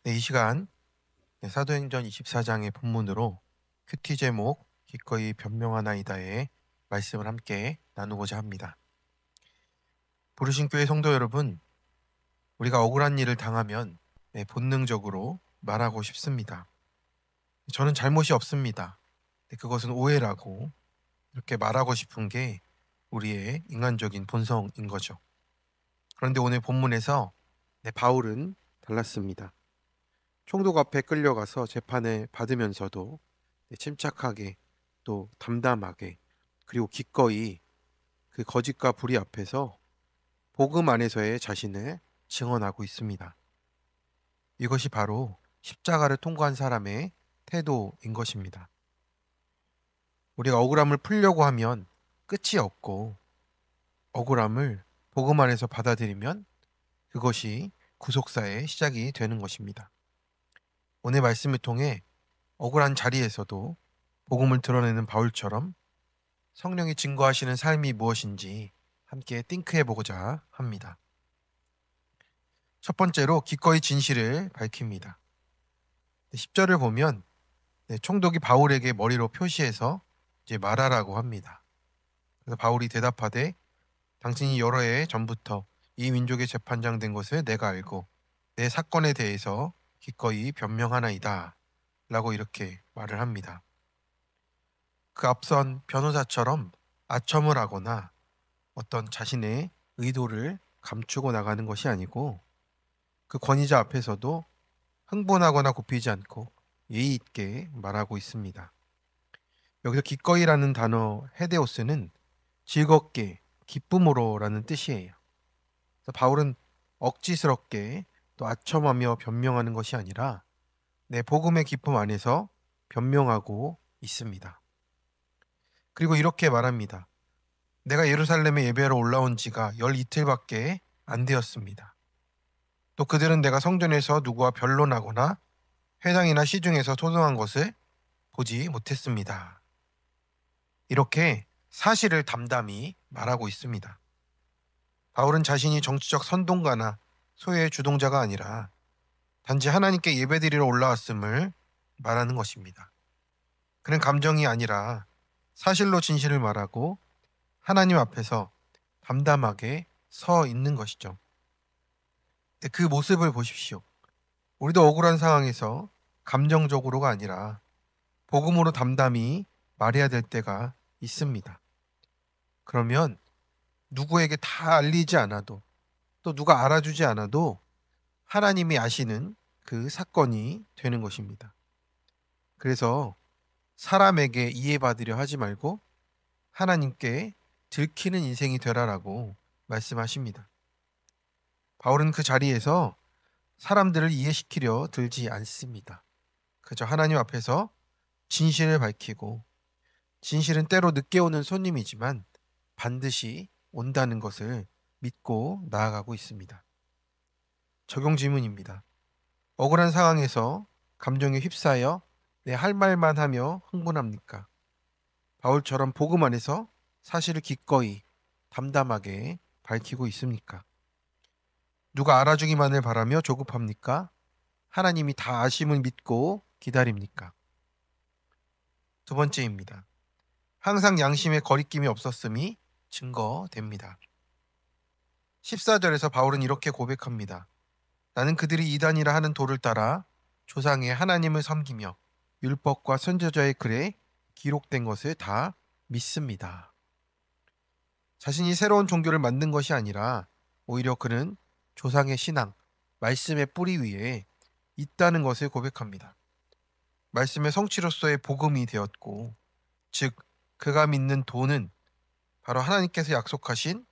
네, 이 시간 사도행전 24장의 본문으로 큐티 제목 기꺼이 변명하나이다의 말씀을 함께 나누고자 합니다. 부르신 교회 성도 여러분, 우리가 억울한 일을 당하면 본능적으로 말하고 싶습니다. 저는 잘못이 없습니다. 그것은 오해라고 이렇게 말하고 싶은 게 우리의 인간적인 본성인 거죠. 그런데 오늘 본문에서 바울은 달랐습니다. 총독 앞에 끌려가서 재판을 받으면서도 침착하게 또 담담하게 그리고 기꺼이 그 거짓과 불의 앞에서 복음 안에서의 자신을 증언하고 있습니다. 이것이 바로 십자가를 통과한 사람의 태도인 것입니다. 우리가 억울함을 풀려고 하면 끝이 없고 억울함을 복음 안에서 받아들이면 그것이 구속사의 시작이 되는 것입니다. 오늘 말씀을 통해 억울한 자리에서도 복음을 드러내는 바울처럼 성령이 증거하시는 삶이 무엇인지 함께 띵크해 보고자 합니다. 첫 번째로 기꺼이 진실을 밝힙니다. 10절을 보면 총독이 바울에게 머리로 표시해서 이제 말하라고 합니다. 그래서 바울이 대답하되 당신이 여러 해 전부터 이 민족의 재판장 된 것을 내가 알고 내 사건에 대해서 기꺼이 변명하나이다 라고 이렇게 말을 합니다. 그 앞선 변호사처럼 아첨을 하거나 어떤 자신의 의도를 감추고 나가는 것이 아니고 그 권위자 앞에서도 흥분하거나 굽히지 않고 예의 있게 말하고 있습니다. 여기서 기꺼이라는 단어 헤데오스는 즐겁게 기쁨으로라는 뜻이에요. 그래서 바울은 억지스럽게 또 아첨하며 변명하는 것이 아니라 내 복음의 기쁨 안에서 변명하고 있습니다. 그리고 이렇게 말합니다. 내가 예루살렘에 예배하러 올라온 지가 열 이틀밖에 안 되었습니다. 또 그들은 내가 성전에서 누구와 변론하거나 회당이나 시중에서 소송한 것을 보지 못했습니다. 이렇게 사실을 담담히 말하고 있습니다. 바울은 자신이 정치적 선동가나 소외의 주동자가 아니라 단지 하나님께 예배드리러 올라왔음을 말하는 것입니다. 그는 감정이 아니라 사실로 진실을 말하고 하나님 앞에서 담담하게 서 있는 것이죠. 그 모습을 보십시오. 우리도 억울한 상황에서 감정적으로가 아니라 복음으로 담담히 말해야 될 때가 있습니다. 그러면 누구에게 다 알리지 않아도 또 누가 알아주지 않아도 하나님이 아시는 그 사건이 되는 것입니다. 그래서 사람에게 이해받으려 하지 말고 하나님께 들키는 인생이 되라라고 말씀하십니다. 바울은 그 자리에서 사람들을 이해시키려 들지 않습니다. 그저 하나님 앞에서 진실을 밝히고 진실은 때로 늦게 오는 손님이지만 반드시 온다는 것을 믿고 나아가고 있습니다. 적용 질문입니다. 억울한 상황에서 감정에 휩싸여 내 할 말만 하며 흥분합니까? 바울처럼 복음 안에서 사실을 기꺼이 담담하게 밝히고 있습니까? 누가 알아주기만을 바라며 조급합니까? 하나님이 다 아심을 믿고 기다립니까? 두 번째입니다. 항상 양심에 거리낌이 없었음이 증거됩니다. 14절에서 바울은 이렇게 고백합니다. 나는 그들이 이단이라 하는 도를 따라 조상의 하나님을 섬기며 율법과 선지자의 글에 기록된 것을 다 믿습니다. 자신이 새로운 종교를 만든 것이 아니라 오히려 그는 조상의 신앙, 말씀의 뿌리 위에 있다는 것을 고백합니다. 말씀의 성취로서의 복음이 되었고, 즉 그가 믿는 도는 바로 하나님께서 약속하신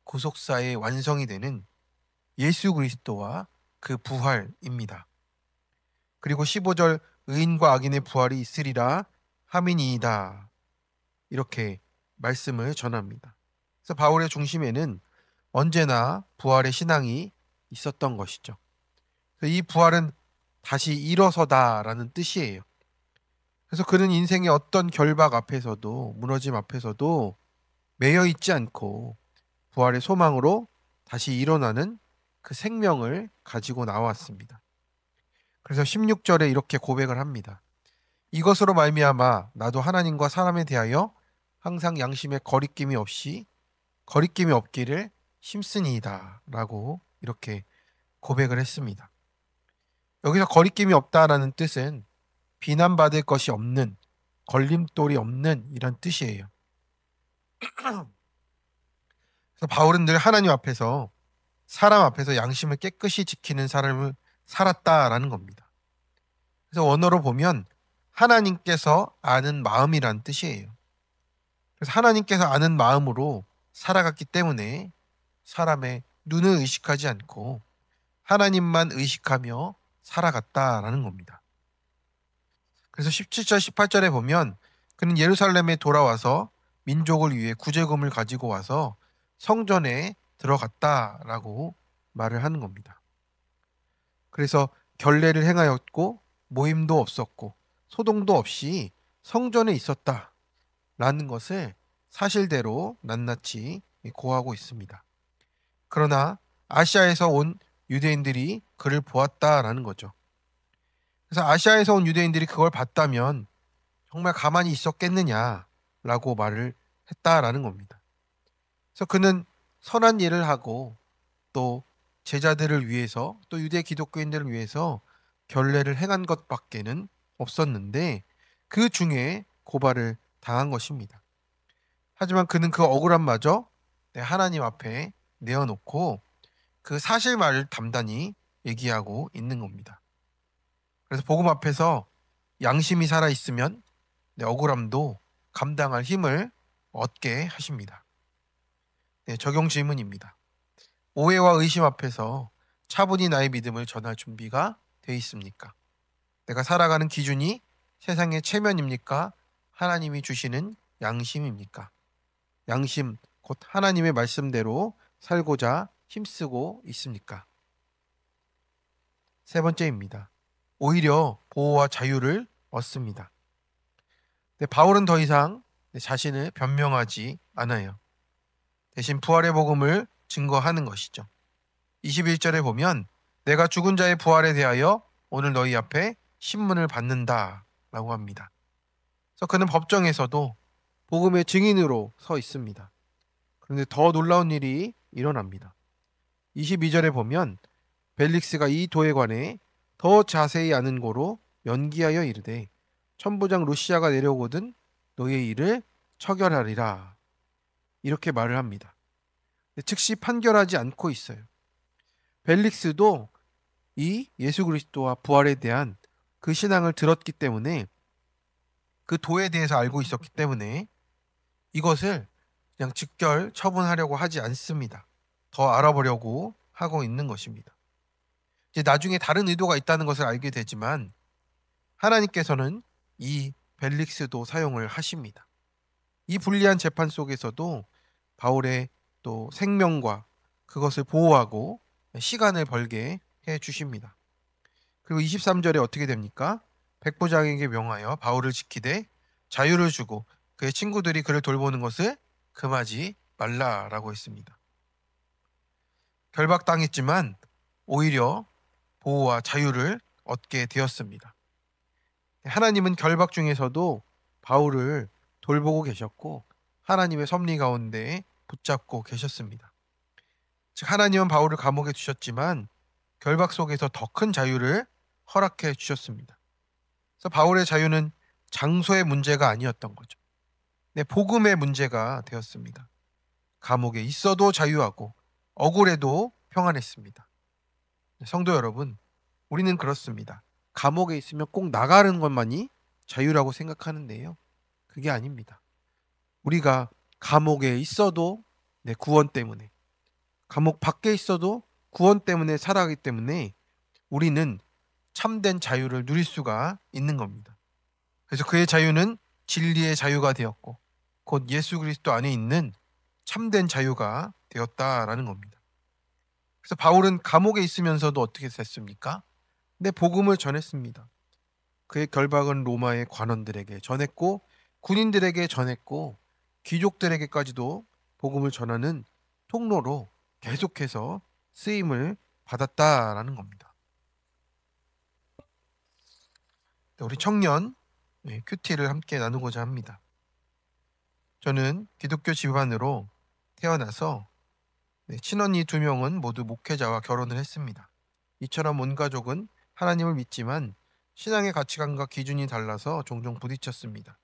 구속사의 완성이 되는 예수 그리스도와 그 부활입니다. 그리고 15절 의인과 악인의 부활이 있으리라 함이니이다. 이렇게 말씀을 전합니다. 그래서 바울의 중심에는 언제나 부활의 신앙이 있었던 것이죠. 이 부활은 다시 일어서다라는 뜻이에요. 그래서 그는 인생의 어떤 결박 앞에서도 무너짐 앞에서도 매여 있지 않고 부활의 소망으로 다시 일어나는 그 생명을 가지고 나왔습니다. 그래서 16절에 이렇게 고백을 합니다. 이것으로 말미암아 나도 하나님과 사람에 대하여 항상 양심에 거리낌이 없기를 힘쓰니이다 라고 이렇게 고백을 했습니다. 여기서 거리낌이 없다라는 뜻은 비난받을 것이 없는, 걸림돌이 없는 이런 뜻이에요. 그래서 바울은 늘 하나님 앞에서, 사람 앞에서 양심을 깨끗이 지키는 삶을 살았다라는 겁니다. 그래서 원어로 보면 하나님께서 아는 마음이란 뜻이에요. 그래서 하나님께서 아는 마음으로 살아갔기 때문에 사람의 눈을 의식하지 않고 하나님만 의식하며 살아갔다라는 겁니다. 그래서 17절, 18절에 보면 그는 예루살렘에 돌아와서 민족을 위해 구제금을 가지고 와서 성전에 들어갔다라고 말을 하는 겁니다. 그래서 결례를 행하였고 모임도 없었고 소동도 없이 성전에 있었다라는 것을 사실대로 낱낱이 고하고 있습니다. 그러나 아시아에서 온 유대인들이 그를 보았다라는 거죠. 그래서 아시아에서 온 유대인들이 그걸 봤다면 정말 가만히 있었겠느냐라고 말을 했다라는 겁니다. 그래서 그는 선한 일을 하고 또 제자들을 위해서 또 유대 기독교인들을 위해서 결례를 행한 것밖에는 없었는데 그 중에 고발을 당한 것입니다. 하지만 그는 그 억울함마저 하나님 앞에 내어놓고 그 사실만을 담담히 얘기하고 있는 겁니다. 그래서 복음 앞에서 양심이 살아있으면 내 억울함도 감당할 힘을 얻게 하십니다. 적용 질문입니다. 오해와 의심 앞에서 차분히 나의 믿음을 전할 준비가 돼 있습니까? 내가 살아가는 기준이 세상의 체면입니까? 하나님이 주시는 양심입니까? 양심, 곧 하나님의 말씀대로 살고자 힘쓰고 있습니까? 세 번째입니다. 오히려 보호와 자유를 얻습니다. 바울은 더 이상 자신을 변명하지 않아요. 대신 부활의 복음을 증거하는 것이죠. 21절에 보면 내가 죽은 자의 부활에 대하여 오늘 너희 앞에 신문을 받는다 라고 합니다. 그래서 그는 법정에서도 복음의 증인으로 서 있습니다. 그런데 더 놀라운 일이 일어납니다. 22절에 보면 벨릭스가 이 도에 관해 더 자세히 아는 고로 연기하여 이르되 천부장 루시아가 내려오거든 너의 일을 처결하리라 이렇게 말을 합니다. 즉시 판결하지 않고 있어요. 벨릭스도 이 예수 그리스도와 부활에 대한 그 신앙을 들었기 때문에 그 도에 대해서 알고 있었기 때문에 이것을 그냥 직결 처분하려고 하지 않습니다. 더 알아보려고 하고 있는 것입니다. 이제 나중에 다른 의도가 있다는 것을 알게 되지만 하나님께서는 이 벨릭스도 사용을 하십니다. 이 불리한 재판 속에서도 바울의 또 생명과 그것을 보호하고 시간을 벌게 해 주십니다. 그리고 23절에 어떻게 됩니까? 백부장에게 명하여 바울을 지키되 자유를 주고 그의 친구들이 그를 돌보는 것을 금하지 말라라고 했습니다. 결박당했지만 오히려 보호와 자유를 얻게 되었습니다. 하나님은 결박 중에서도 바울을 돌보고 계셨고 하나님의 섭리 가운데 붙잡고 계셨습니다. 즉 하나님은 바울을 감옥에 두셨지만 결박 속에서 더 큰 자유를 허락해 주셨습니다. 그래서 바울의 자유는 장소의 문제가 아니었던 거죠. 복음의 문제가 되었습니다. 감옥에 있어도 자유하고 억울해도 평안했습니다. 성도 여러분, 우리는 그렇습니다. 감옥에 있으면 꼭 나가는 것만이 자유라고 생각하는데요. 그게 아닙니다. 우리가 감옥에 있어도 내 구원 때문에, 감옥 밖에 있어도 구원 때문에 살아가기 때문에 우리는 참된 자유를 누릴 수가 있는 겁니다. 그래서 그의 자유는 진리의 자유가 되었고 곧 예수 그리스도 안에 있는 참된 자유가 되었다라는 겁니다. 그래서 바울은 감옥에 있으면서도 어떻게 됐습니까? 복음을 전했습니다. 그의 결박은 로마의 관원들에게 전했고 군인들에게 전했고 귀족들에게까지도 복음을 전하는 통로로 계속해서 쓰임을 받았다라는 겁니다. 우리 청년 큐티를 함께 나누고자 합니다. 저는 기독교 집안으로 태어나서 친언니 2명은 모두 목회자와 결혼을 했습니다. 이처럼 온 가족은 하나님을 믿지만 신앙의 가치관과 기준이 달라서 종종 부딪혔습니다.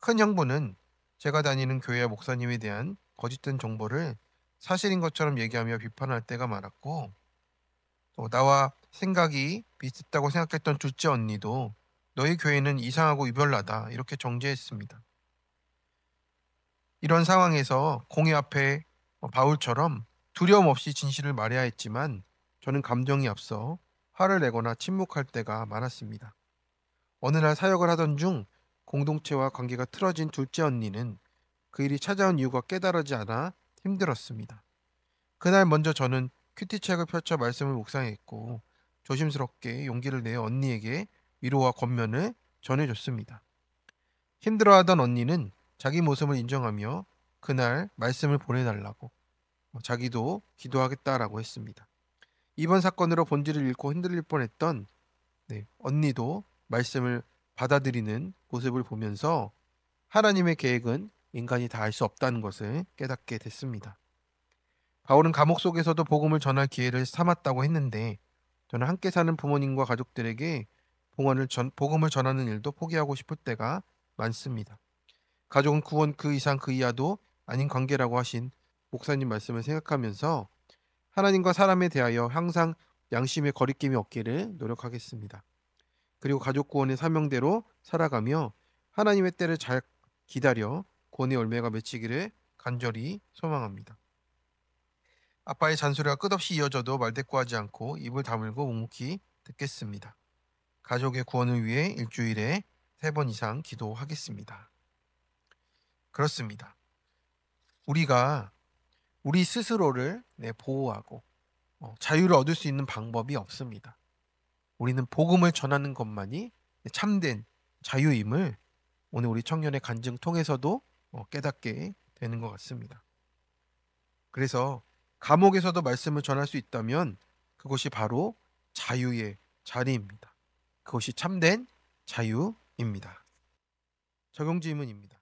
큰 형부는 제가 다니는 교회 목사님에 대한 거짓된 정보를 사실인 것처럼 얘기하며 비판할 때가 많았고, 또 나와 생각이 비슷하다고 생각했던 둘째 언니도 너희 교회는 이상하고 유별나다 이렇게 정죄했습니다. 이런 상황에서 공의 앞에 바울처럼 두려움 없이 진실을 말해야 했지만 저는 감정이 앞서 화를 내거나 침묵할 때가 많았습니다. 어느 날 사역을 하던 중 공동체와 관계가 틀어진 둘째 언니는 그 일이 찾아온 이유가 깨달아지 않아 힘들었습니다. 그날 먼저 저는 큐티책을 펼쳐 말씀을 묵상했고 조심스럽게 용기를 내어 언니에게 위로와 권면을 전해줬습니다. 힘들어하던 언니는 자기 모습을 인정하며 그날 말씀을 보내달라고 자기도 기도하겠다라고 했습니다. 이번 사건으로 본질을 잃고 흔들릴 뻔했던 언니도 말씀을 받아들이는 모습을 보면서 하나님의 계획은 인간이 다 알 수 없다는 것을 깨닫게 됐습니다. 바울은 감옥 속에서도 복음을 전할 기회를 삼았다고 했는데 저는 함께 사는 부모님과 가족들에게 복음을 전하는 일도 포기하고 싶을 때가 많습니다. 가족은 구원 그 이상 그 이하도 아닌 관계라고 하신 목사님 말씀을 생각하면서 하나님과 사람에 대하여 항상 양심의 거리낌이 없기를 노력하겠습니다. 그리고 가족 구원의 사명대로 살아가며 하나님의 때를 잘 기다려 구원의 열매가 맺히기를 간절히 소망합니다. 아빠의 잔소리가 끝없이 이어져도 말대꾸하지 않고 입을 다물고 묵묵히 듣겠습니다. 가족의 구원을 위해 일주일에 3번 이상 기도하겠습니다. 그렇습니다. 우리가 우리 스스로를 보호하고 자유를 얻을 수 있는 방법이 없습니다. 우리는 복음을 전하는 것만이 참된 자유임을 오늘 우리 청년의 간증 통해서도 깨닫게 되는 것 같습니다. 그래서 감옥에서도 말씀을 전할 수 있다면 그것이 바로 자유의 자리입니다. 그것이 참된 자유입니다. 적용 질문입니다.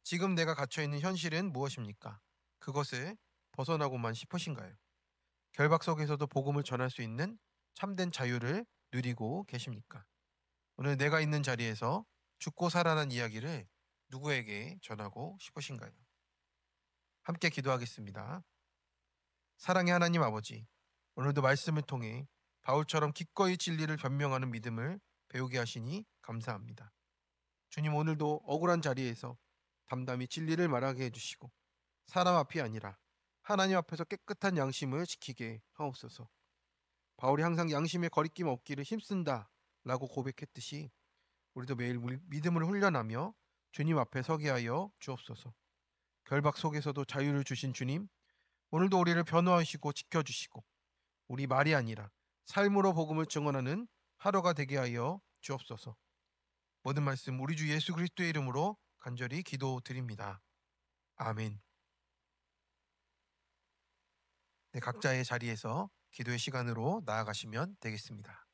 지금 내가 갇혀 있는 현실은 무엇입니까? 그것을 벗어나고만 싶으신가요? 결박 속에서도 복음을 전할 수 있는 참된 자유를 누리고 계십니까? 오늘 내가 있는 자리에서 죽고 살아난 이야기를 누구에게 전하고 싶으신가요? 함께 기도하겠습니다. 사랑의 하나님 아버지, 오늘도 말씀을 통해 바울처럼 기꺼이 진리를 변명하는 믿음을 배우게 하시니 감사합니다. 주님, 오늘도 억울한 자리에서 담담히 진리를 말하게 해주시고 사람 앞이 아니라 하나님 앞에서 깨끗한 양심을 지키게 하옵소서. 바울이 항상 양심에 거리낌 없기를 힘쓴다 라고 고백했듯이 우리도 매일 믿음을 훈련하며 주님 앞에 서게 하여 주옵소서. 결박 속에서도 자유를 주신 주님, 오늘도 우리를 변호하시고 지켜주시고 우리 말이 아니라 삶으로 복음을 증언하는 하루가 되게 하여 주옵소서. 모든 말씀 우리 주 예수 그리스도의 이름으로 간절히 기도드립니다. 아멘. 각자의 자리에서 기도의 시간으로 나아가시면 되겠습니다.